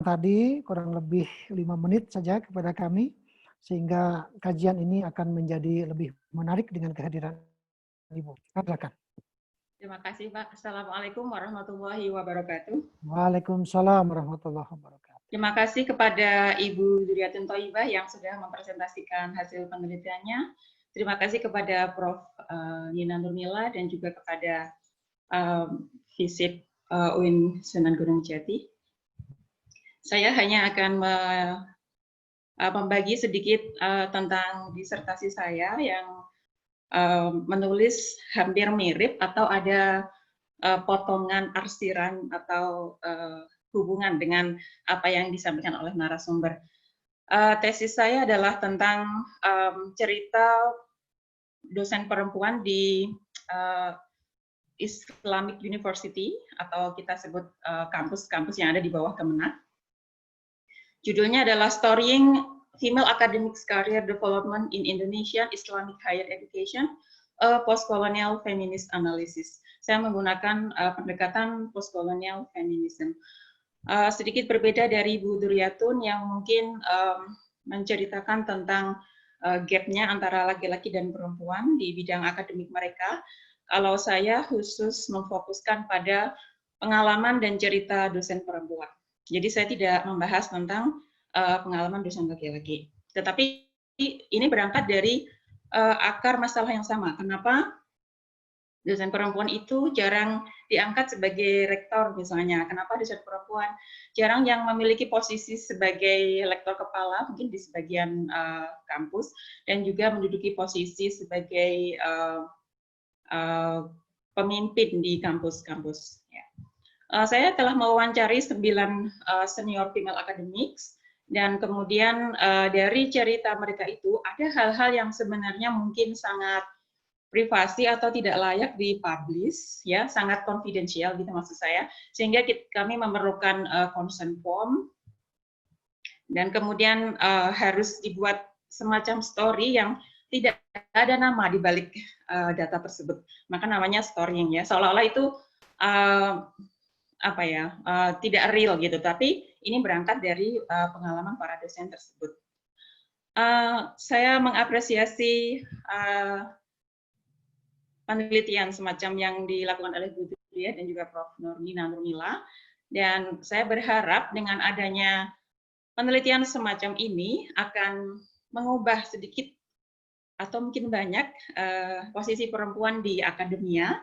tadi kurang lebih 5 menit saja kepada kami, sehingga kajian ini akan menjadi lebih menarik dengan kehadiran Ibu. Silakan. Terima kasih Pak. Assalamualaikum warahmatullahi wabarakatuh. Waalaikumsalam warahmatullahi wabarakatuh. Terima kasih kepada Ibu Duriatun Thoibah yang sudah mempresentasikan hasil penelitiannya. Terima kasih kepada Prof. Nina Nurmila dan juga kepada Visip UIN Sunan Gunung Jati. Saya hanya akan membagi sedikit tentang disertasi saya yang menulis hampir mirip atau ada potongan arsiran atau hubungan dengan apa yang disampaikan oleh narasumber. Tesis saya adalah tentang cerita dosen perempuan di Islamic University atau kita sebut kampus-kampus yang ada di bawah Kemenak. Judulnya adalah Storying Female Academics Career Development in Indonesian Islamic Higher Education, a Postcolonial Feminist Analysis. Saya menggunakan pendekatan postcolonial feminism. Sedikit berbeda dari Bu Duriatun yang mungkin menceritakan tentang gap-nya antara laki-laki dan perempuan di bidang akademik mereka. Kalau saya khusus memfokuskan pada pengalaman dan cerita dosen perempuan. Jadi saya tidak membahas tentang pengalaman dosen laki-laki. Tetapi ini berangkat dari akar masalah yang sama. Kenapa dosen perempuan itu jarang diangkat sebagai rektor misalnya? Kenapa dosen perempuan jarang yang memiliki posisi sebagai lektor kepala, mungkin di sebagian kampus, dan juga menduduki posisi sebagai pemimpin di kampus-kampus. Saya telah mewawancari 9 senior female academics, dan kemudian dari cerita mereka itu ada hal-hal yang sebenarnya mungkin sangat privasi atau tidak layak dipublish, ya, sangat confidential gitu maksud saya, sehingga kami memerlukan consent form, dan kemudian harus dibuat semacam story yang tidak ada nama di balik data tersebut, maka namanya storying, ya, seolah-olah itu tidak real gitu, tapi ini berangkat dari pengalaman para dosen tersebut. Saya mengapresiasi penelitian semacam yang dilakukan oleh Bu Duria dan juga Prof. Nina Nurmila, dan saya berharap dengan adanya penelitian semacam ini akan mengubah sedikit atau mungkin banyak posisi perempuan di akademia.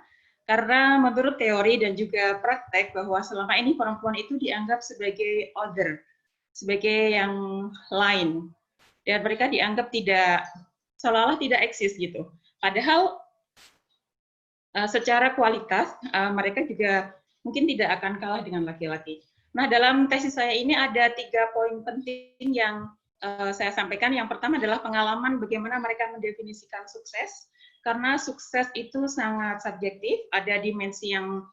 Karena menurut teori dan juga praktek bahwa selama ini perempuan itu dianggap sebagai other, sebagai yang lain, dan mereka dianggap tidak, seolah-olah tidak eksis gitu. Padahal secara kualitas mereka juga mungkin tidak akan kalah dengan laki-laki. Nah, dalam tesis saya ini ada 3 poin penting yang saya sampaikan. Yang pertama adalah pengalaman bagaimana mereka mendefinisikan sukses. Karena sukses itu sangat subjektif, ada dimensi yang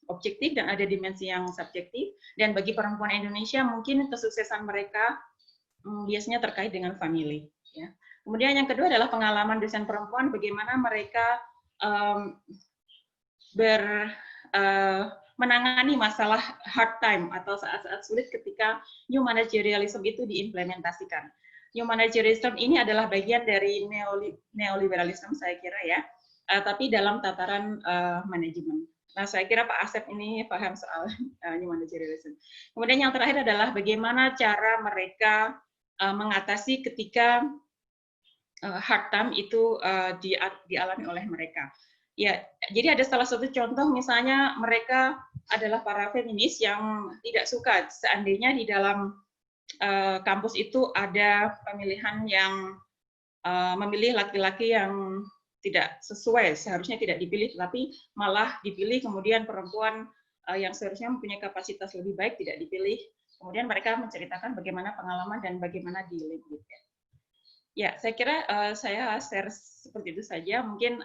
objektif dan ada dimensi yang subjektif. Dan bagi perempuan Indonesia mungkin kesuksesan mereka biasanya terkait dengan family. Ya. Kemudian yang kedua adalah pengalaman dosen perempuan, bagaimana mereka menangani masalah hard time atau saat-saat sulit ketika new managerialism itu diimplementasikan. New managerialism ini adalah bagian dari neoliberalisme saya kira, ya, tapi dalam tataran manajemen. Nah, saya kira Pak Asep ini paham soal new managerialism. Kemudian yang terakhir adalah bagaimana cara mereka mengatasi ketika hard time itu dialami oleh mereka. Ya, jadi ada salah satu contoh, misalnya mereka adalah para feminis yang tidak suka seandainya di dalam kampus itu ada pemilihan yang memilih laki-laki yang tidak sesuai, seharusnya tidak dipilih, tapi malah dipilih, kemudian perempuan yang seharusnya mempunyai kapasitas lebih baik tidak dipilih. Kemudian mereka menceritakan bagaimana pengalaman dan bagaimana dealing with it. Ya, saya kira saya share seperti itu saja. Mungkin